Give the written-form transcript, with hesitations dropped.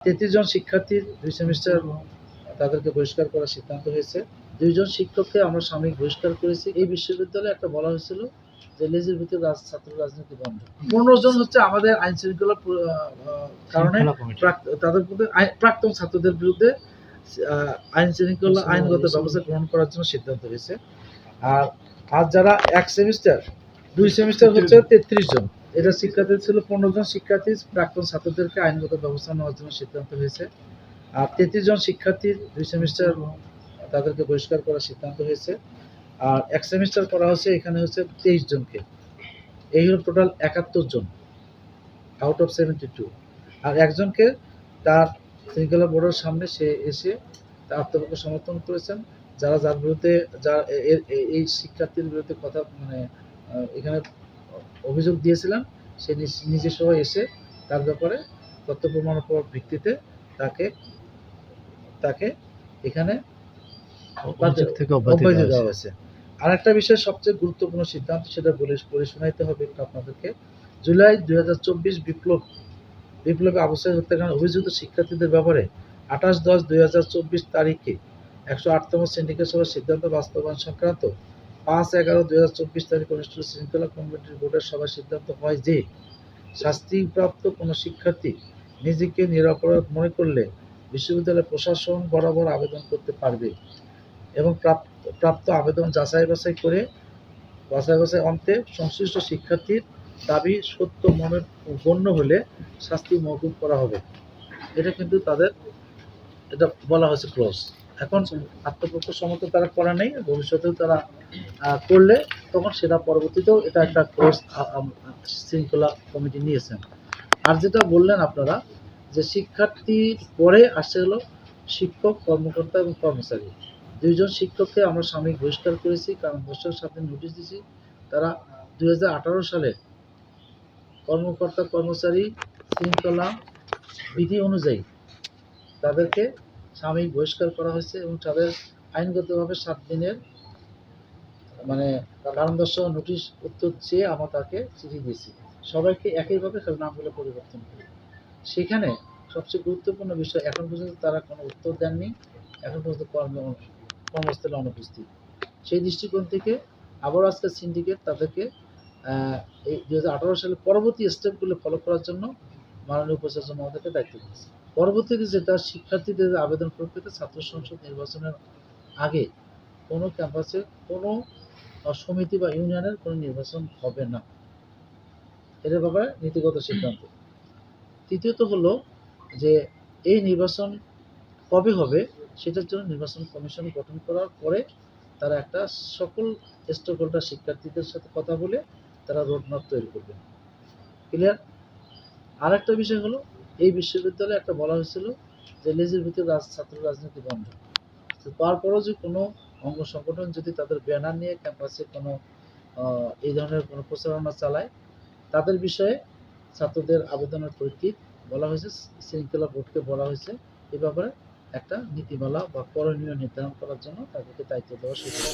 33 জন শিক্ষার্থীর 2 সেমিস্টার তাদেরকে বহিষ্কার করার সিদ্ধান্ত হয়েছে। 2 জন শিক্ষককে আমরা সাময়িক বহিষ্কার করেছি। এই বিশ্ববিদ্যালয়ে একটা বলা হয়েছিল যে লেজের ভিতরে ছাত্র রাজনীতি বন্ধ। 15 জন হচ্ছে আমাদের আইন শৃঙ্খলা কারণে তাদের মধ্যে প্রাক্তন ছাত্রদের বিরুদ্ধে আইন শৃঙ্খলা আইনগত ব্যবস্থা গ্রহণ করার জন্য সিদ্ধান্ত হয়েছে। আর যারা 1 সেমিস্টার 2 সেমিস্টার হচ্ছে 33 জন। এটা শিক্ষার্থী ছিল 15 জন শিক্ষার্থী, প্রাক্তন ছাত্রদেরকে আইনগত ব্যবস্থা নেওয়ার জন্য সিদ্ধান্ত হয়েছে। আর 33 জন শিক্ষার্থীর 2 সেমিস্টার তাদেরকে বহিষ্কার করার সিদ্ধান্ত হয়েছে। আর 1 সেমিস্টার করা হচ্ছে এখানে হচ্ছে 23 জনকে। এই হলো টোটাল 71 জন আউট অফ 72। আর একজনকে তার শৃঙ্খলা বোর্ডের সামনে সে এসে তার আত্মপক্ষ সমর্থন করেছেন। যার বিরুদ্ধে এই শিক্ষার্থীর বিরুদ্ধে কথা এখানে অভিযোগ দিয়েছিলেন, সে নিজে সহ এসে তার ব্যাপারে তথ্য প্রমাণের ভিত্তিতে তাকে এখানে অব্যাহতি দেওয়া হয়েছে। আরেকটা বিষয় সবচেয়ে গুরুত্বপূর্ণ সিদ্ধান্ত, সেটা বলে শোনাইতে হবে আপনাদেরকে। জুলাই 2024 বিপ্লবে আবু সাঈদ হত্যাকাণ্ডে অভিযুক্ত শিক্ষার্থীদের ব্যাপারে 28/10/2024 তারিখে 108তম সিন্ডিকেট সভার সিদ্ধান্ত বাস্তবায়ন সংক্রান্ত 5/11/2024 তারিখে অনুষ্ঠিত শৃঙ্খলা কমিটির বোর্ডের সভায় সিদ্ধান্ত হয় যে শাস্তিপ্রাপ্ত কোনো শিক্ষার্থী নিজেকে নিরপরাধ মনে করলে বিশ্ববিদ্যালয় প্রশাসন বরাবর আবেদন করতে পারবে এবং প্রাপ্ত আবেদন যাচাই বাছাই অন্তে সংশ্লিষ্ট শিক্ষার্থীর দাবি সত্য মনে গণ্য হলে শাস্তি মওকুফ করা হবে। এটা কিন্তু তাদের এটা বলা হয়েছে ক্লোজ। এখন আত্মপক্ষ সমর্থন তারা করা নেই, ভবিষ্যতেও তারা করলে তখন সেটা পরবর্তীতেও এটা একটা ক্লোজ শৃঙ্খলা কমিটি নিয়েছেন। আর যেটা বললেন আপনারা যে শিক্ষার্থীর পরে আসছে হলো শিক্ষক, কর্মকর্তা এবং কর্মচারী। 2 জন শিক্ষককে আমরা সাময়িক বহিষ্কার করেছি, কারণ বছরের সাথে নোটিশ দিয়েছি। তারা 2018 সালে কর্মকর্তা কর্মচারী শৃঙ্খলা বিধি অনুযায়ী তাদেরকে সাময়িক বহিষ্কার করা হয়েছে এবং তাদের আইনগতভাবে 7 দিনের কারণ দর্শাও নোটিশ উত্তর চেয়ে আমরা তাকে চিঠি দিয়েছি। সবাইকে একইভাবে নামগুলো পরিবর্তন করি। সেখানে সবচেয়ে গুরুত্বপূর্ণ বিষয়, এখন পর্যন্ত তারা কোনো উত্তর দেননি, এখন পর্যন্ত কর্মস্থলে অনুপস্থিত। সেই দৃষ্টিকোণ থেকে আবারও আজকে সিন্ডিকেট তাদেরকে এই 2018 সালের পরবর্তী স্টেপগুলো ফলো করার জন্য মাননীয় উপাচার্য মহোদয়কে দায়িত্ব দিয়েছে। পরবর্তীতে যেটা শিক্ষার্থীদের আবেদন প্রক্রিয়াতে ছাত্র সংসদ নির্বাচনের আগে কোনো ক্যাম্পাসে কোনো সমিতি বা ইউনিয়নের কোনো নির্বাচন হবে না। এর ব্যাপারে নীতিগত সিদ্ধান্ত। তৃতীয়ত হলো যে এই নির্বাচন কবে হবে সেটার জন্য নির্বাচন কমিশন গঠন করার পরে তারা একটা সকল স্টেক হোল্ডার শিক্ষার্থীদের সাথে কথা বলে তারা রোডম্যাপ তৈরি করবেন। ক্লিয়ার? আর একটা বিষয় হলো এই বিশ্ববিদ্যালয়ে একটা বলা হয়েছিল যে লেজের ভিতরে ছাত্র রাজনীতি বন্ধ। তারপরও যে কোনো অঙ্গ সংগঠন যদি তাদের ব্যানার নিয়ে ক্যাম্পাসে কোনো এই ধরনের কোনো প্রচারণা চালায়, তাদের বিষয়ে ছাত্রদের আবেদনের পরিপ্রেক্ষিতে বলা হয়েছে, শৃঙ্খলা বোর্ডকে বলা হয়েছে এ ব্যাপারে একটা নীতিমালা বা করণীয় নির্ধারণ করার জন্য তাদেরকে দায়িত্ব দেওয়ার সুযোগ।